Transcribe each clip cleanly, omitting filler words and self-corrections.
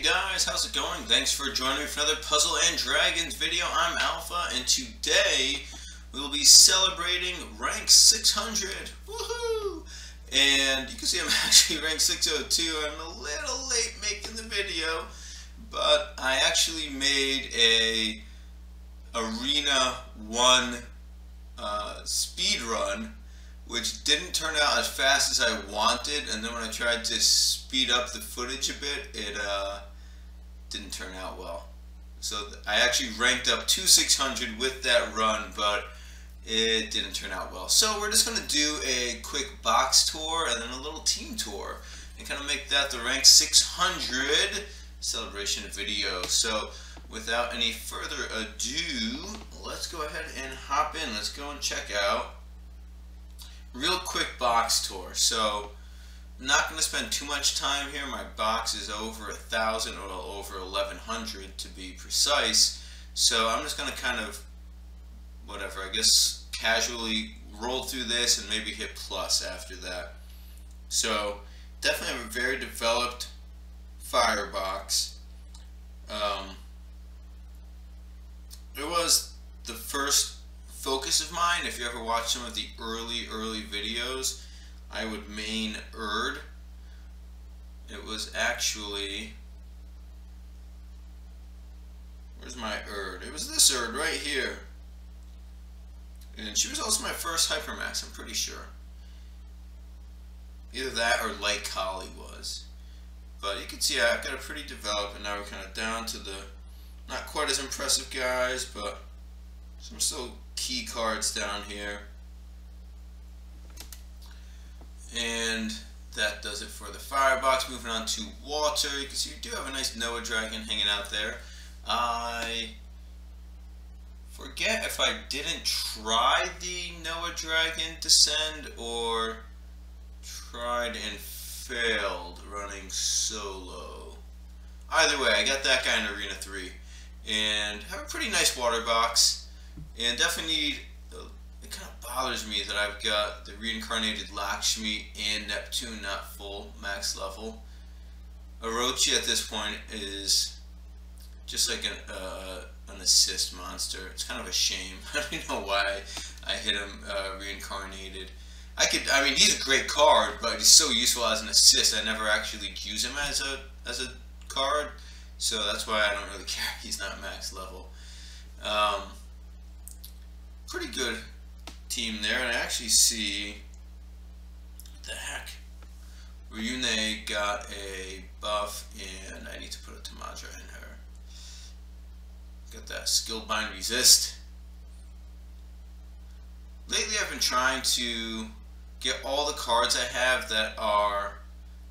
guys, how's it going? Thanks for joining me for another Puzzle and Dragons video. I'm Alpha, and today we will be celebrating rank 600. Woohoo! And you can see I'm actually rank 602. I'm a little late making the video, but I actually made a Arena 1 speed run, which didn't turn out as fast as I wanted, and then when I tried to speed up the footage a bit, it didn't turn out well. So I actually ranked up to 600 with that run, but it didn't turn out well. So we're just going to do a quick box tour and then a little team tour and kind of make that the rank 600 celebration video. So without any further ado, let's go ahead and hop in. Let's go and check out real quick box tour. So I'm not going to spend too much time here. My box is over 1,000 or over 1,100 to be precise. So I'm just going to kind of, whatever, I guess casually roll through this and maybe hit plus after that. So definitely have a very developed firebox. It was the first focus of mine. If you ever watch some of the early videos, I would main Erd. It was actually, where's my Erd? It was this Erd right here, and she was also my first Hypermax, I'm pretty sure. Either that or Light Collie was, but you can see I've got a pretty developed, and now we're kind of down to the not quite as impressive guys, but some still key cards down here. And that does it for the firebox. Moving on to water, you can see we do have a nice Noah Dragon hanging out there. I forget if I didn't try the Noah Dragon Descend or tried and failed running solo. Either way, I got that guy in Arena 3 and have a pretty nice water box. And definitely need, it kind of bothers me that I've got the reincarnated Lakshmi and Neptune not full max level. Orochi at this point is just like an assist monster. It's kind of a shame. I don't know why I hit him reincarnated. I mean, he's a great card, but he's so useful as an assist. I never actually use him as a card, so that's why I don't really care. He's not max level. Pretty good team there, and I actually see, what the heck, Ryune got a buff, and I need to put a Tamadra in her. Got that Skillbind Resist. Lately I've been trying to get all the cards I have that are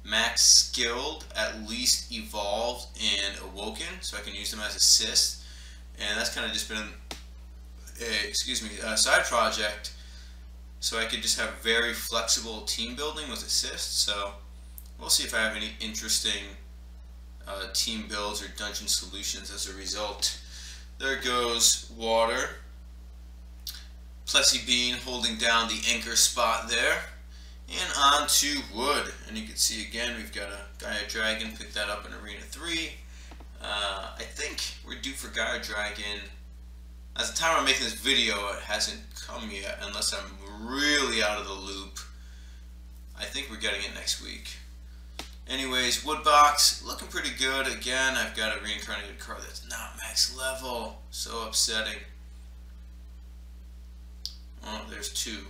max skilled, at least evolved and awoken, so I can use them as assist, and that's kind of just been a side project, so I could just have very flexible team building with assists. So we'll see if I have any interesting team builds or dungeon solutions as a result. There goes water. Plessy Bean holding down the anchor spot there. And on to wood. And you can see again we've got a Gaia Dragon, picked that up in Arena 3. I think we're due for Gaia Dragon. At the time I'm making this video, it hasn't come yet, unless I'm really out of the loop. I think we're getting it next week. Anyways, wood box, looking pretty good. Again, I've got a reincarnated card that's not max level. So upsetting. Oh, there's two.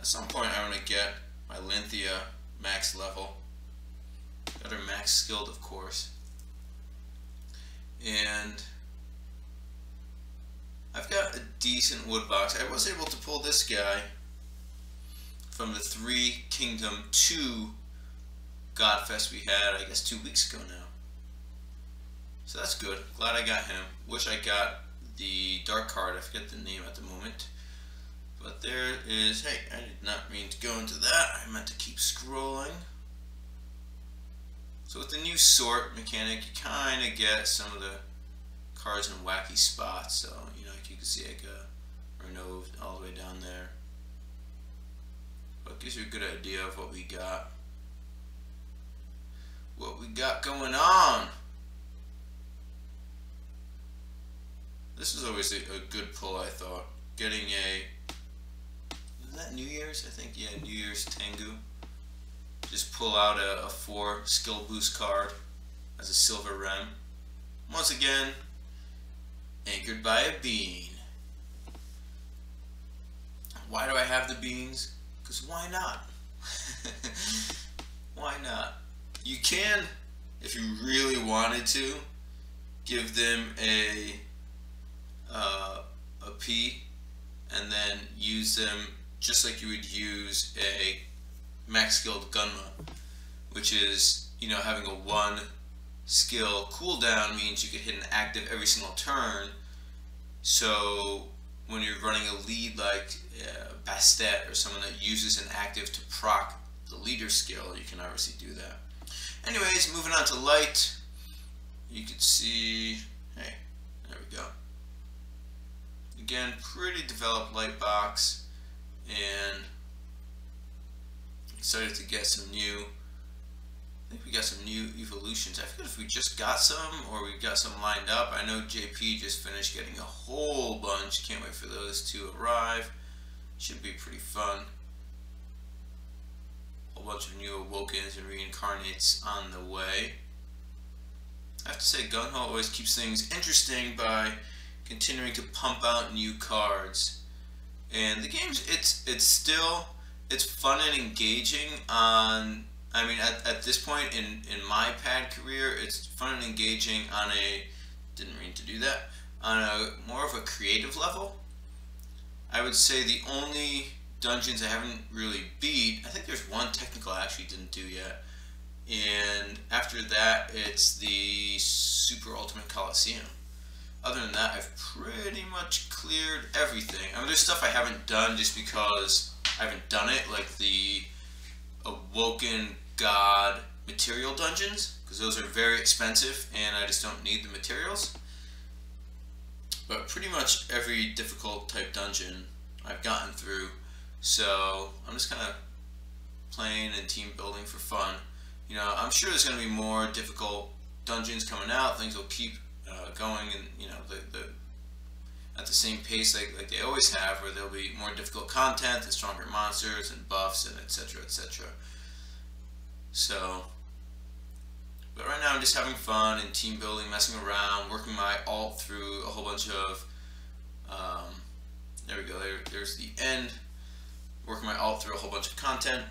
At some point I want to get my Lynthia max level. Got her max skilled, of course. And I've got a decent wood box. I was able to pull this guy from the 3 Kingdom 2 Godfest we had, I guess 2 weeks ago now. So that's good. Glad I got him. Wish I got the dark card. I forget the name at the moment. But there is, hey, I did not mean to go into that. I meant to keep scrolling. So with the new sort mechanic, you kind of get some of the cards in wacky spots. So, you know, like you can see like a Renov all the way down there. But it gives you a good idea of what we got. got going on? This is always a good pull, I thought. Getting was that New Year's? I think, yeah, New Year's Tengu. Just pull out a 4 skill boost card as a silver rem. Once again, anchored by a bean. Why do I have the beans? Because why not? Why not? You can, if you really wanted to, give them a P and then use them just like you would use a max skilled Gunma, which is, you know, having a 1 skill cooldown means you could hit an active every single turn. So when you're running a lead like Bastet or someone that uses an active to proc the leader skill, you can obviously do that. Anyways, moving on to light, you can see, hey, there we go. Again, pretty developed light box, and excited to get some new, I think we got some new evolutions. I forget if we just got some or we got some lined up. I know JP just finished getting a whole bunch. Can't wait for those to arrive. Should be pretty fun. A whole bunch of new Awokens and Reincarnates on the way. I have to say, Gung-Ho always keeps things interesting by continuing to pump out new cards. And the game's, it's fun and engaging on, I mean, at this point in my pad career, it's fun and engaging on a, didn't mean to do that, on a more of a creative level. I would say the only dungeons I haven't really beat, I think there's one technical I actually didn't do yet, and after that it's the Super Ultimate Coliseum. Other than that, I've pretty much cleared everything. I mean, there's stuff I haven't done just because I haven't done it, like the Awoken God material dungeons, because those are very expensive and I just don't need the materials. But pretty much every difficult type dungeon I've gotten through, so I'm just kind of playing and team building for fun. You know, I'm sure there's going to be more difficult dungeons coming out. Things will keep going, and you know, at the same pace like they always have, where there'll be more difficult content and stronger monsters and buffs and etc. etc. So, but right now I'm just having fun and team building, messing around, working my alt through a whole bunch of, there we go, there's the end, working my alt through a whole bunch of content.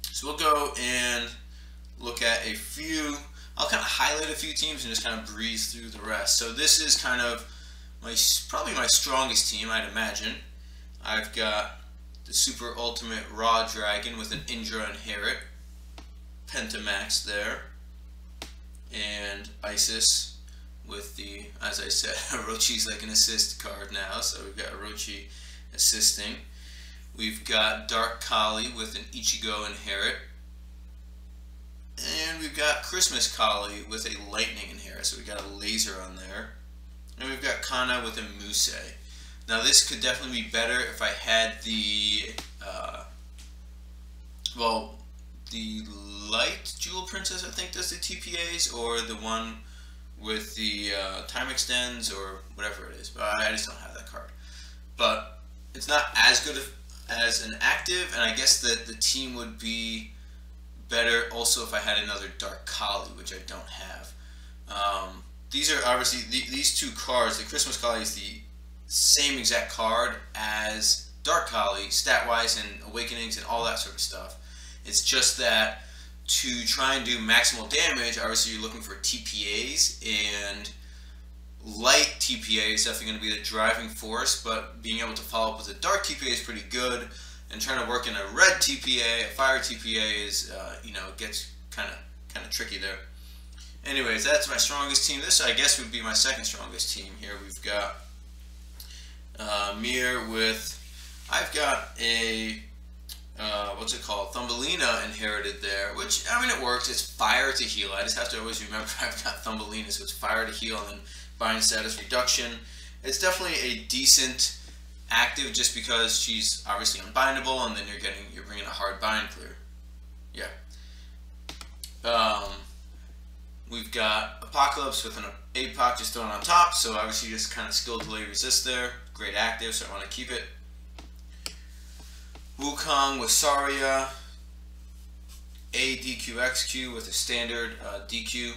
So we'll go and look at a few, I'll kind of highlight a few teams and just kind of breeze through the rest. So this is kind of probably my strongest team, I'd imagine. I've got the Super Ultimate Raw Dragon with an Indra and Herod, Pentamax there, and Isis with the, as I said, Orochi's like an assist card now, so we've got Orochi assisting. We've got Dark Kali with an Ichigo and Herod, and we've got Christmas Kali with a Lightning and Herod, so we've got a laser on there. And we've got Kana with a Musei. Now this could definitely be better if I had the, the Light Jewel Princess, I think does the TPAs, or the one with the time extends, or whatever it is. But I just don't have that card. But it's not as good as an active, and I guess that the team would be better also if I had another Dark Kali, which I don't have. These are obviously, these two cards, the Christmas Kali is the same exact card as Dark Kali, stat-wise and awakenings and all that sort of stuff. It's just that to try and do maximal damage, obviously you're looking for TPAs, and light TPA is definitely going to be the driving force, but being able to follow up with a dark TPA is pretty good, and trying to work in a red TPA, a fire TPA is, you know, it gets kind of tricky there. Anyways, that's my strongest team. This, I guess, would be my second strongest team here. We've got Mir with, I've got a, what's it called, Thumbelina inherited there, which, I mean, it works. It's fire to heal. I just have to always remember I've got Thumbelina, so it's fire to heal and then bind status reduction. It's definitely a decent active just because she's obviously unbindable, and then you're bringing a hard bind clear. Yeah. we've got Apocalypse with an APOC just thrown on top, so obviously just kind of skill delay resist there. Great active, so I want to keep it. Wukong with Saria, ADQXQ with a standard DQ.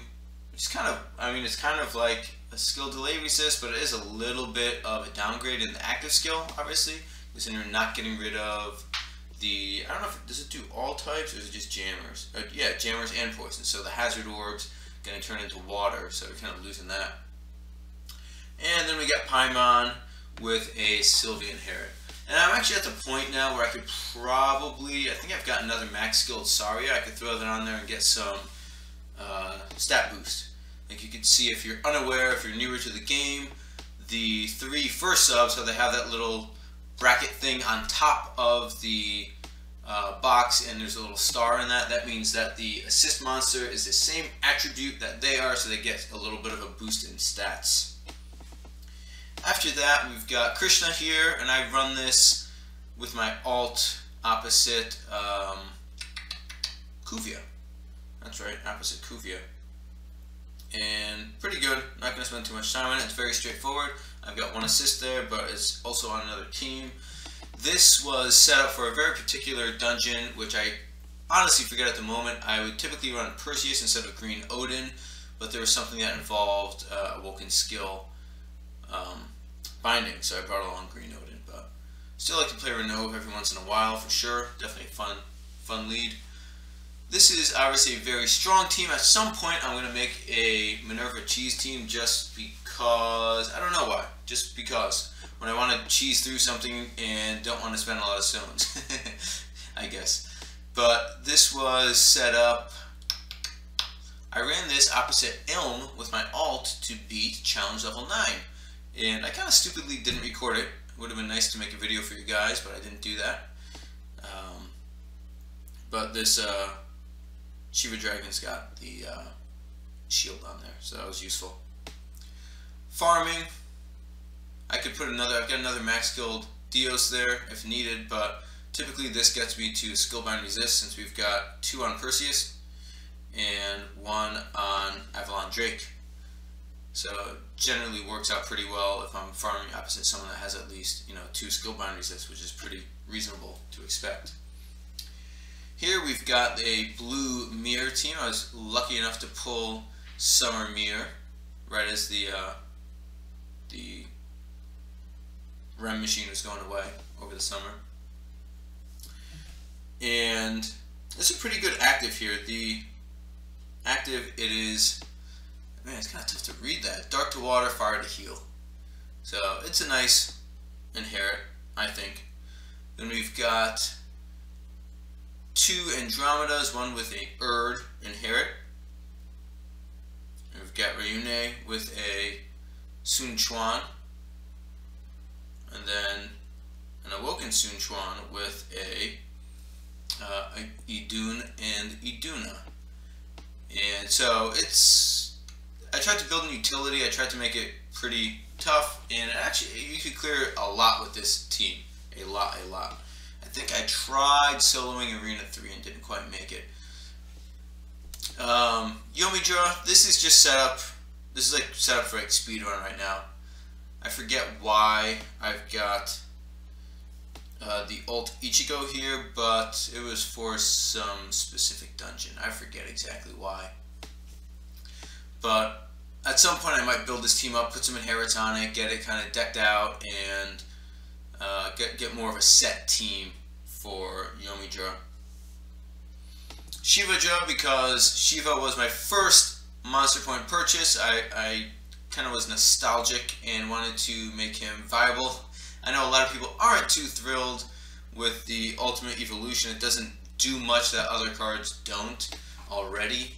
It's kind of, it's kind of like a skill delay resist, but it is a little bit of a downgrade in the active skill, obviously, because then you're not getting rid of the, I don't know if, does it do all types, or is it just jammers? Yeah, jammers and poison, so the hazard orbs going to turn into water, so we're kind of losing that. And then we got Paimon with a Sylvian Herod. And I'm actually at the point now where I could probably, I think I've got another max skilled Saria, I could throw that on there and get some stat boost. Like you can see, if you're unaware, if you're newer to the game, the 3 first subs, so they have that little bracket thing on top of the box, and there's a little star in that. That means that the assist monster is the same attribute that they are, so they get a little bit of a boost in stats. After that, we've got Krishna here, and I run this with my alt opposite Kuvia. That's right, opposite Kuvia. And pretty good. Not going to spend too much time on it. It's very straightforward. I've got 1 assist there, but it's also on another team. This was set up for a very particular dungeon, which I honestly forget at the moment. I would typically run Perseus instead of Green Odin, but there was something that involved Awoken Skill binding, so I brought along Green Odin. But still like to play Renove every once in a while for sure. Definitely a fun lead. This is obviously a very strong team. At some point, I'm going to make a Minerva cheese team just because, I don't know why, just because. When I want to cheese through something and don't want to spend a lot of stones, I guess. But this was set up, I ran this opposite Ilm with my alt to beat challenge level 9. And I kind of stupidly didn't record it. It would have been nice to make a video for you guys, but I didn't do that. But this Shiva Dragon's got the shield on there, so that was useful. Farming, I could put another, I've got another max skilled Dios there if needed, but typically this gets me to Skillbind Resist, since we've got 2 on Perseus and 1 on Avalon Drake. So it generally works out pretty well if I'm farming opposite someone that has at least, 2 Skillbind Resist, which is pretty reasonable to expect. Here we've got a blue mirror team. I was lucky enough to pull Summer Mirror right as the REM machine was going away over the summer. And it's a pretty good active here. The active, it is, man, it's kind of tough to read that. Dark to Water, Fire to Heal. So it's a nice inherit, I think. Then we've got 2 Andromedas, one with a inherit. And we've got Ryune with a Sun Chuan. And then an Awoken Sun Chuan with a Idun and Iduna. And so it's, I tried to build an utility, I tried to make it pretty tough, and actually you could clear a lot with this team. A lot. I think I tried soloing Arena 3 and didn't quite make it. Yomidra, this is just set up, this is like set up for like speedrun right now. I forget why I've got the alt Ichigo here, but it was for some specific dungeon. I forget exactly why. But at some point I might build this team up, put some inherits on it, get it kind of decked out, and get more of a set team for Yomidra. Shivaja, because Shiva was my first Monster Point purchase, I kind of was nostalgic and wanted to make him viable. I know a lot of people aren't too thrilled with the Ultimate Evolution. It doesn't do much that other cards don't already.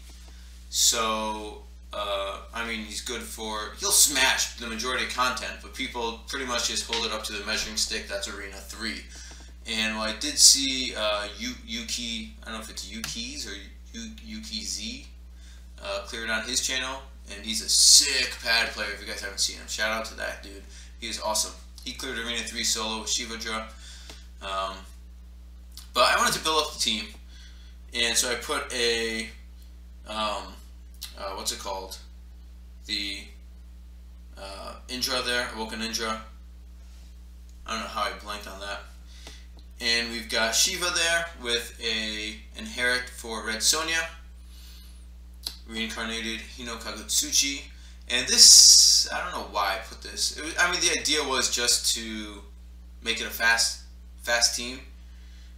So, I mean, he's good for, he'll smash the majority of content, but people pretty much just hold it up to the measuring stick. That's Arena 3. And while I did see Yuki, I don't know if it's Yuki's or Yuki Z, cleared on his channel, and he's a sick pad player if you guys haven't seen him. Shout out to that dude. He is awesome. He cleared Arena 3 solo with Shivadra. But I wanted to build up the team, and so I put a what's it called? The Indra there, Awoken Indra. I don't know how I blanked on that. And we've got Shiva there with a Inherit for Red Sonja. Reincarnated Hino Kagutsuchi. And this, I don't know why I put this. I mean, the idea was just to make it a fast team.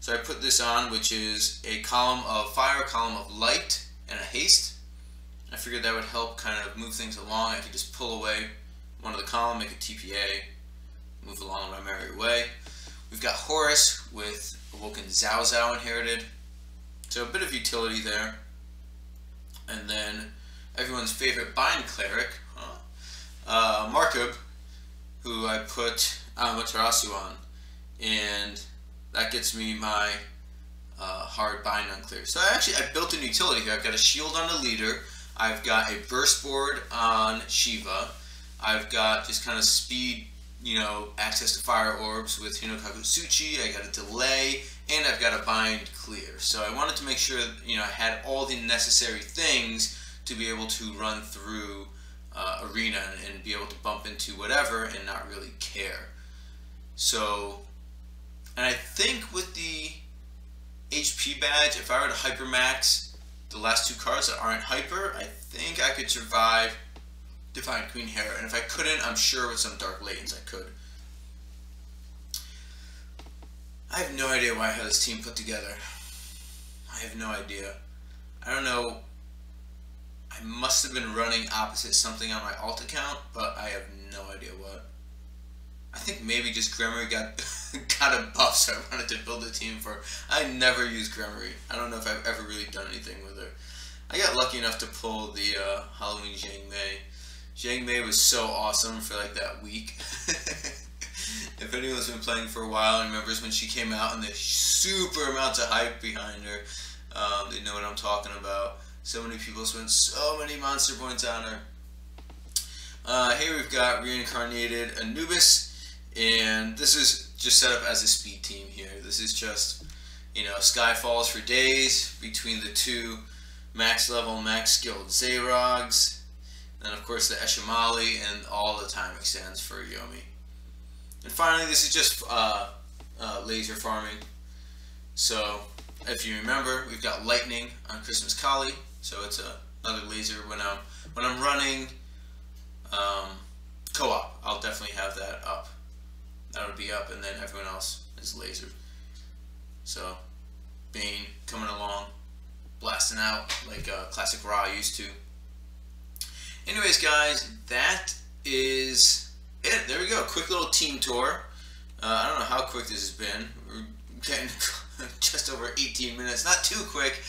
So I put this on, which is a column of fire, a column of light, and a haste. I figured that would help kind of move things along. I could just pull away one of the column, make a TPA, move along my merry way. We've got Horus with Awoken Zhao Zhao inherited. So a bit of utility there. And then everyone's favorite Bind Cleric, Markub, who I put Amaterasu on. And that gets me my hard bind on clear. So I built an utility here. I've got a shield on the leader. I've got a burst board on Shiva. I've got just kind of speed, access to fire orbs with Hino Kagutsuchi. I got a delay, and I've got a bind clear. So I wanted to make sure I had all the necessary things to be able to run through arena and be able to bump into whatever and not really care. So, and I think with the HP badge, if I were to hypermax the last two cards that aren't hyper, I think I could survive Divine Queen Hera, and if I couldn't, I'm sure with some Dark Latents I could. I have no idea why I had this team put together. I have no idea. I don't know. I must have been running opposite something on my alt account, but I have no idea what. I think maybe just Gremory got a buff, so I wanted to build a team for. I never used Gremory. I don't know if I've ever really done anything with her. I got lucky enough to pull the Halloween Zhang Mei. Zhang Mei was so awesome for like that week. If anyone's been playing for a while and remembers when she came out and the super amounts of hype behind her, they know what I'm talking about. So many people spent so many monster points on her. Here we've got reincarnated Anubis, and this is just set up as a speed team here. This is just, Sky Falls for days between the two max level, max skilled Zayrogs. And of course the Eshamali, and all the time extends for Yomi. And finally, this is just laser farming. So if you remember, we've got lightning on Christmas Kali, so it's another laser when I'm running co-op. I'll definitely have that up. That would be up, and then everyone else is laser. So Bane coming along, blasting out like classic Ra used to. Anyways, guys, that is it. There we go. Quick little team tour. I don't know how quick this has been. We're getting just over 18 minutes. Not too quick,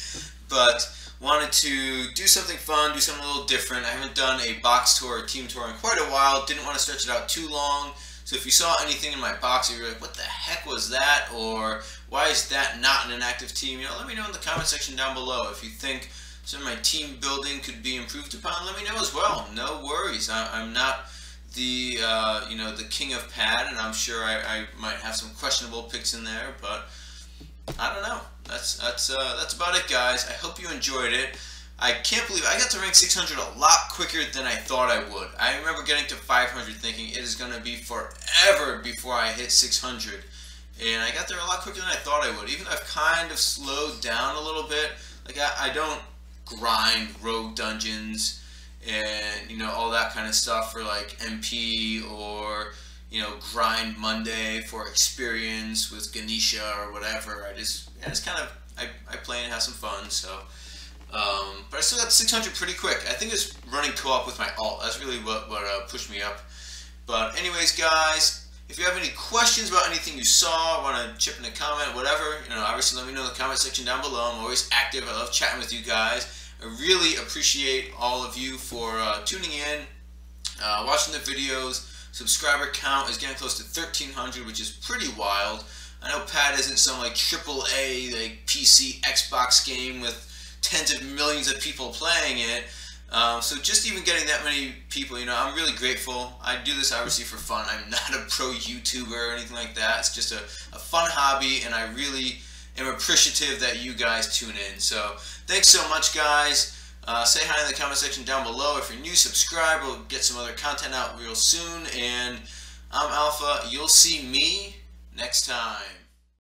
but wanted to do something fun, do something a little different. I haven't done a box tour or team tour in quite a while. Didn't want to stretch it out too long. So if you saw anything in my box and you're like, what the heck was that? Or why is that not in an active team? Let me know in the comment section down below. If you think some of my team building could be improved upon, let me know as well. No worries. I'm not the the king of pad, and I'm sure I might have some questionable picks in there, but I don't know. That's about it, guys. I hope you enjoyed it. I can't believe I got to rank 600 a lot quicker than I thought I would. I remember getting to 500 thinking it is going to be forever before I hit 600, and I got there a lot quicker than I thought I would. Even though I've kind of slowed down a little bit. Like I don't grind rogue dungeons and all that kind of stuff for like MP, or grind Monday for experience with Ganesha or whatever. I just kind of I play and have some fun. So but I still got 600 pretty quick. I think it's running co-op with my alt. That's really what pushed me up. But anyways, guys, if you have any questions about anything you saw, want to chip in a comment, whatever, obviously let me know in the comment section down below. I'm always active. I love chatting with you guys. I really appreciate all of you for tuning in, watching the videos. Subscriber count is getting close to 1,300, which is pretty wild. I know Pad isn't some like AAA like PC Xbox game with tens of millions of people playing it. So just even getting that many people, I'm really grateful. I do this obviously for fun. I'm not a pro YouTuber or anything like that. It's just a fun hobby, and I really am appreciative that you guys tune in. So thanks so much, guys. Say hi in the comment section down below. If you're new, subscribe. We'll get some other content out real soon. And I'm Alpha. You'll see me next time.